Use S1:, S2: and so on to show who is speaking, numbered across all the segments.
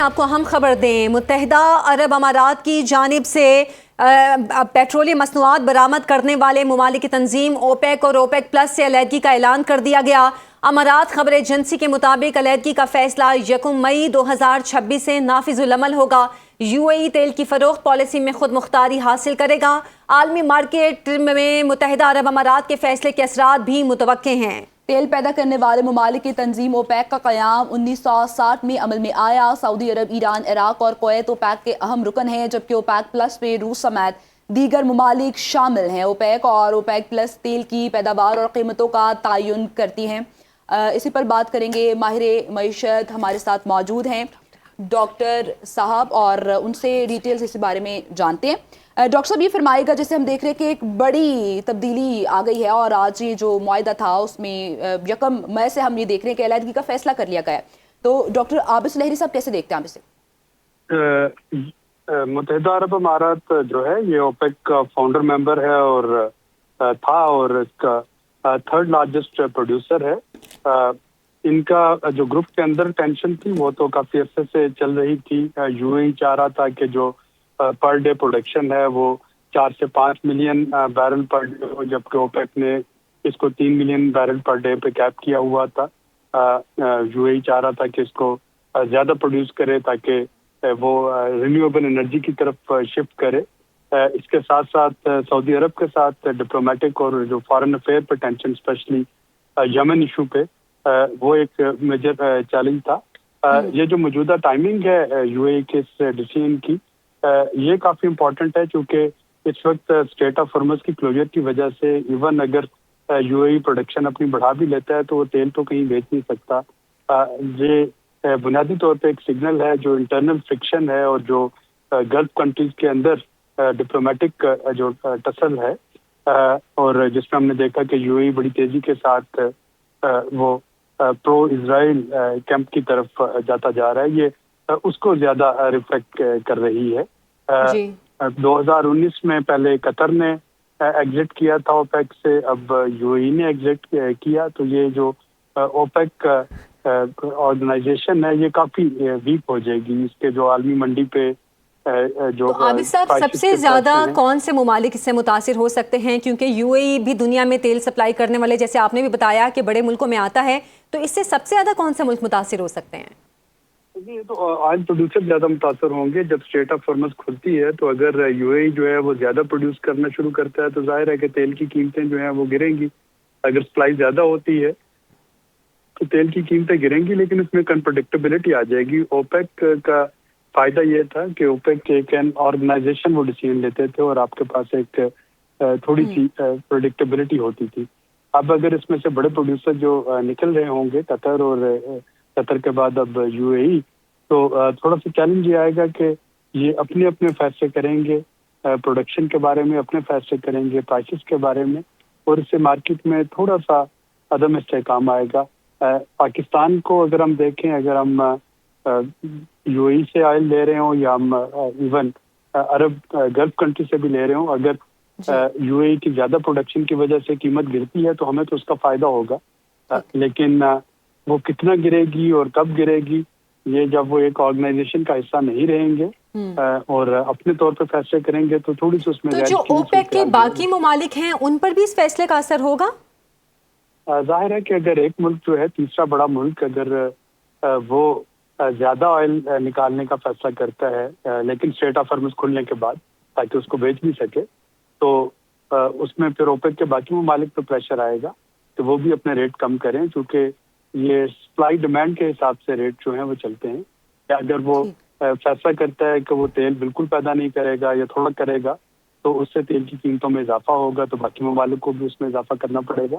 S1: आपको अहम खबर दें, मुत्तहिदा अरब अमारात की जानिब से पेट्रोलियम मसनूआत बरामद करने वाले ममालिक की तंजीम ओपेक और ओपेक प्लस से अलहदगी का ऐलान कर दिया गया। अमारात खबर एजेंसी के मुताबिक अलहदगी का फैसला 1 मई 2026 से नाफिजुल अमल होगा। UAE तेल की फरोख्त पॉलिसी में खुद मुख्तारी हासिल करेगा। आलमी मार्केट में मुत्तहिदा अरब अमारात के फैसले के असरात भी मुतवक्के हैं।
S2: तेल पैदा करने वाले ममालिक की तंजीम ओपेक का क़याम 1960 में अमल में आया। सऊदी अरब, ईरान, इराक और कुवैत ओपेक के अहम रुकन हैं, जबकि ओपेक प्लस में रूस समेत दीगर ममालिक शामिल हैं। ओपेक और ओपेक प्लस तेल की पैदावार और कीमतों का तयन करती हैं। इसी पर बात करेंगे। माहिर मईशत हमारे साथ मौजूद हैं डॉक्टर साहब, और उनसे डिटेल्स इस बारे में जानते हैं। डॉक्टर साहब, ये फरमाएगा, जैसे हम देख रहे हैं कि एक बड़ी तब्दीली आ गई है और आज ये जो मुआहदा था उसमें 1 मई से हम ये देख रहे हैं कि अलहदगी का फैसला कर लिया गया है। तो डॉक्टर आबिस लहरी साहब कैसे देखते हैं आप इसे?
S3: मुत्तहिदा अरब अमारात जो है ये ओपेक का फाउंडर मेंबर है और था, और इसका 3rd लार्जेस्ट प्रोड्यूसर है। इनका जो ग्रुप के अंदर टेंशन थी वो तो काफी अरसे से चल रही थी। UAE चाह रहा था कि जो पर डे प्रोडक्शन है वो 4 से 5 मिलियन बैरल पर डे हो, जबकि ओपेक ने इसको 3 मिलियन बैरल पर डे पे कैप किया हुआ था। UAE चाह रहा था कि इसको ज्यादा प्रोड्यूस करे ताकि वो रिन्यूएबल एनर्जी की तरफ शिफ्ट करे। इसके साथ साथ सऊदी अरब के साथ डिप्लोमेटिक और जो फॉरेन अफेयर पे टेंशन, स्पेशली यमन इशू पे, वो एक मेजर चैलेंज था। ये जो मौजूदा टाइमिंग है UAE के इस डिसीजन की, ये काफी इम्पोर्टेंट है, क्योंकि इस वक्त स्ट्रेट ऑफ हॉर्मुज़ की क्लोजर की वजह से इवन अगर UAE प्रोडक्शन अपनी बढ़ा भी लेता है तो वो तेल तो कहीं बेच नहीं सकता। ये बुनियादी तौर पे एक सिग्नल है, जो इंटरनल फ्रिक्शन है और जो गल्फ कंट्रीज के अंदर डिप्लोमेटिक जो टसल है, और जिसमें हमने देखा कि UAE बड़ी तेजी के साथ वो प्रो इजराइल कैंप की तरफ जाता जा रहा है। ये उसको ज्यादा रिफ्लेक्ट कर रही है। 2019 में पहले कतर ने एग्जिट किया था ओपेक से, अब UAE ने एग्जिट किया, तो ये जो ओपेक ऑर्गेनाइजेशन है ये काफी वीक हो जाएगी। इसके जो आलमी मंडी पे जो
S1: तो आबिद साहब, सबसे ज्यादा कौन से ममालिक इससे मुतासिर हो सकते हैं? क्योंकि UAE भी दुनिया में तेल सप्लाई करने वाले, जैसे आपने भी बताया, कि बड़े मुल्कों में आता है, तो इससे सबसे ज्यादा कौन से मुल्क मुतासिर हो सकते हैं?
S3: ये तो ऑयल प्रोड्यूसर ज्यादा मुतासर होंगे। जब स्ट्रेट ऑफ हॉर्मुज़ खुलती है तो अगर UAE जो है वो ज्यादा प्रोड्यूस करना शुरू करता है तो जाहिर है कि तेल की कीमतें जो है वो गिरेंगी। अगर सप्लाई ज्यादा होती है तो तेल की कीमतें गिरेंगी, लेकिन इसमें अनप्रेडिक्टेबिलिटी आ जाएगी। ओपेक का फायदा ये था कि ओपेक एक ऑर्गेनाइजेशन वो डिसीजन लेते थे और आपके पास एक थोड़ी सी प्रेडिक्टेबिलिटी होती थी। अब अगर इसमें से बड़े प्रोड्यूसर जो निकल रहे होंगे, कतर, और कतर के बाद अब UAE, तो थोड़ा सा चैलेंज ये आएगा कि ये अपने अपने फैसले करेंगे, प्रोडक्शन के बारे में अपने फैसले करेंगे, प्राइसेस के बारे में, और इससे मार्केट में थोड़ा सा अदम इस्तेहकाम आएगा। पाकिस्तान को अगर हम देखें, अगर हम UAE से ऑयल ले रहे हो या हम इवन अरब गल्फ कंट्री से भी ले रहे हो, अगर UAE की ज्यादा प्रोडक्शन की वजह से कीमत गिरती है तो हमें तो उसका फायदा होगा, लेकिन वो कितना गिरेगी और कब गिरेगी, ये जब वो एक ऑर्गेनाइजेशन का हिस्सा नहीं रहेंगे और अपने तौर पर फैसले करेंगे तो थोड़ी सी उसमें।
S1: तो जो ओपेक के बाकी ममालिक हैं उन पर भी इस फैसले का असर होगा?
S3: जाहिर है कि अगर एक मुल्क जो है, तीसरा बड़ा मुल्क, अगर वो ज्यादा ऑयल निकालने का फैसला करता है, लेकिन स्ट्रेट ऑफ हॉर्मुज़ खुलने के बाद, ताकि उसको बेच भी सके, तो उसमें फिर ओपेक के बाकी ममालिक पर प्रेशर आएगा तो वो भी अपने रेट कम करें, क्योंकि ये सप्लाई डिमांड के हिसाब से रेट जो हैं वो चलते हैं। या अगर वो फैसला करता है कि वो तेल बिल्कुल पैदा नहीं करेगा या थोड़ा करेगा, तो उससे तेल की कीमतों में इजाफा होगा, तो बाकी ममालिक को भी उसमें इजाफा करना पड़ेगा।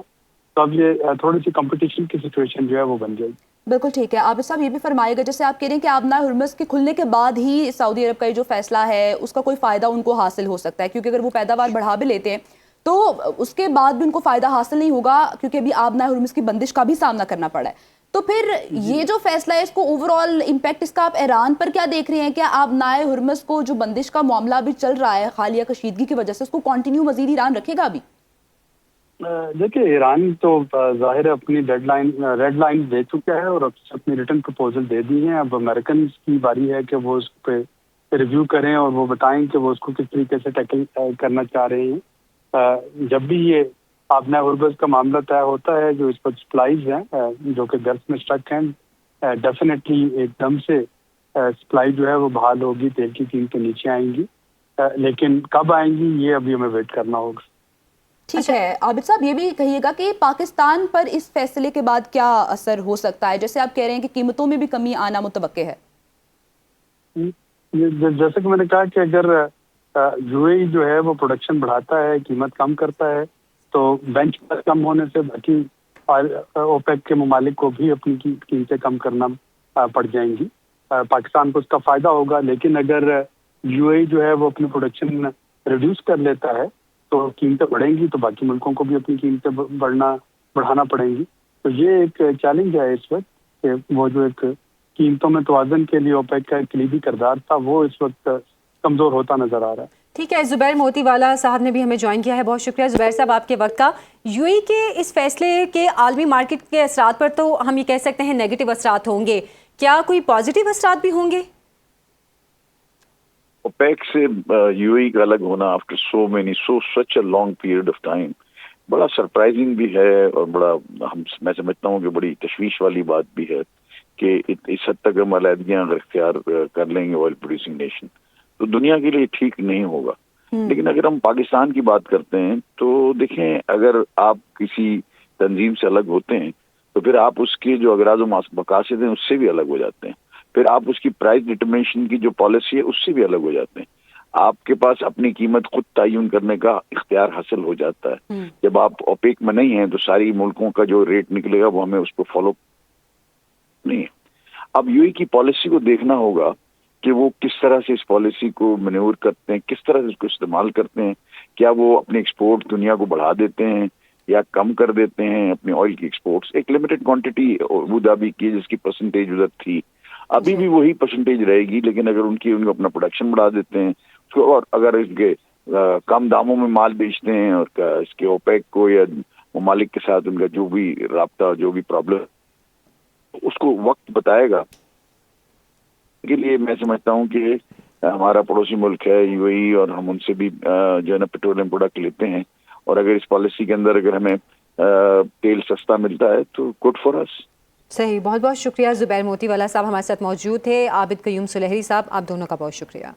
S3: तो अब ये थोड़ी सी कंपटीशन की सिचुएशन जो है वो बन जाएगी।
S2: बिल्कुल ठीक है। आबिद साहब, ये भी फरमाइएगा, जैसे आप कह रहे हैं कि आबना हर्मुज़ के खुलने के बाद ही सऊदी अरब का ये जो फैसला है उसका कोई फ़ायदा उनको हासिल हो सकता है, क्योंकि अगर वो पैदावार बढ़ा भी लेते हैं तो उसके बाद भी उनको फ़ायदा हासिल नहीं होगा, क्योंकि अभी आबना हर्मुज़ की बंदिश का भी सामना करना पड़ा है। तो फिर ये जो फैसला है, इसको ओवरऑल इम्पैक्ट इसका आप ईरान पर क्या देख रहे हैं? क्या आबना हर्मुज़ को जो बंदिश का मामला भी चल रहा है हालिया कशीदगी की वजह से, उसको कंटिन्यू मजीद ईरान रखेगा अभी?
S3: देखिए, ईरान तो जाहिर है अपनी रेड लाइन दे चुका है और अपनी रिटर्न प्रपोजल दे दी है। अब अमेरिकन की बारी है कि वो उस पर रिव्यू करें और वो बताएं कि वो उसको किस तरीके से टैकल करना चाह रहे हैं। जब भी ये आपने उर्बस का मामला तय होता है, जो इस पर सप्लाईज हैं जो कि गल्फ में स्टक हैं, डेफिनेटली एकदम से सप्लाई जो है वो बहाल होगी, तेल की कीमतें नीचे आएंगी। लेकिन कब आएंगी ये अभी हमें वेट करना होगा।
S2: ठीक है आबिद साहब, ये भी कहिएगा कि पाकिस्तान पर इस फैसले के बाद क्या असर हो सकता है? जैसे आप कह रहे हैं कि कीमतों में भी कमी आना मुतवक्के है।
S3: जैसे कि मैंने कहा कि अगर यूएई जो है वो प्रोडक्शन बढ़ाता है, कीमत कम करता है, तो बेंच पर कम होने से बाकी ओपेक के ममालिक को भी अपनी कीमतें कम करना पड़ जाएंगी। पाकिस्तान को उसका फायदा होगा। लेकिन अगर यूएई जो है वो अपनी प्रोडक्शन रिड्यूस कर लेता है तो कीमतें बढ़ेंगी, तो बाकी मुल्कों को भी अपनी कीमतें बढ़ाना पड़ेंगी। तो ये एक चैलेंज है इस वक्त कि वो जो एक कीमतों में तवाज़ुन के लिए ओपेक का एक कलीदी किरदार था, वो इस वक्त कमज़ोर होता नजर आ रहा है।
S1: ठीक है, जुबैर मोतीवाला साहब ने भी हमें ज्वाइन किया है, बहुत शुक्रिया जुबैर साहब आपके वक्त का। यूएई के इस फैसले के आलमी मार्केट के असरात पर तो हम ये कह सकते हैं नेगेटिव असरात होंगे, क्या कोई पॉजिटिव असरात भी होंगे?
S4: ओपेक से यूएई का अलग होना after such a long period of time बड़ा सरप्राइजिंग भी है और मैं समझता हूँ कि बड़ी तशवीश वाली बात भी है कि इस हद तक हम अलहदगियां अगर इख्तियार कर लेंगे ऑयल प्रोड्यूसिंग नेशन तो दुनिया के लिए ठीक नहीं होगा। लेकिन अगर हम पाकिस्तान की बात करते हैं तो देखें, अगर आप किसी तंजीम से अलग होते हैं तो फिर आप उसके जो अगराज़ मकासद हैं उससे भी अलग हो जाते हैं। फिर आप उसकी प्राइस डिटरमिनेशन की जो पॉलिसी है उससे भी अलग हो जाते हैं। आपके पास अपनी कीमत खुद तयन करने का इख्तियार हासिल हो जाता है। जब आप ओपेक में नहीं हैं तो सारी मुल्कों का जो रेट निकलेगा वो हमें उसको फॉलो नहीं है। अब यूएई की पॉलिसी को देखना होगा कि वो किस तरह से इस पॉलिसी को मैन्योर करते हैं, किस तरह से इसको इस्तेमाल करते हैं। क्या वो अपने एक्सपोर्ट दुनिया को बढ़ा देते हैं या कम कर देते हैं अपने ऑयल की एक्सपोर्ट्स? एक लिमिटेड क्वांटिटी अबू धाबी की जिसकी परसेंटेज उधर थी, अभी भी वही परसेंटेज रहेगी। लेकिन अगर उनको अपना प्रोडक्शन बढ़ा देते हैं और अगर इसके कम दामों में माल बेचते हैं और इसके ओपेक को या ममालिक के साथ उनका जो भी राब्ता, जो भी प्रॉब्लम उसको वक्त बताएगा। के लिए मैं समझता हूँ कि हमारा पड़ोसी मुल्क है यूएई और हम उनसे भी जो है ना पेट्रोलियम प्रोडक्ट लेते हैं और अगर इस पॉलिसी के अंदर अगर हमें तेल सस्ता मिलता है तो गुड फॉर अस।
S1: सही, बहुत बहुत शुक्रिया। जुबैर मोतीवाला साहब हमारे साथ मौजूद थे, आबिद क़य्यूम सुलेहरी साहब, आप दोनों का बहुत शुक्रिया।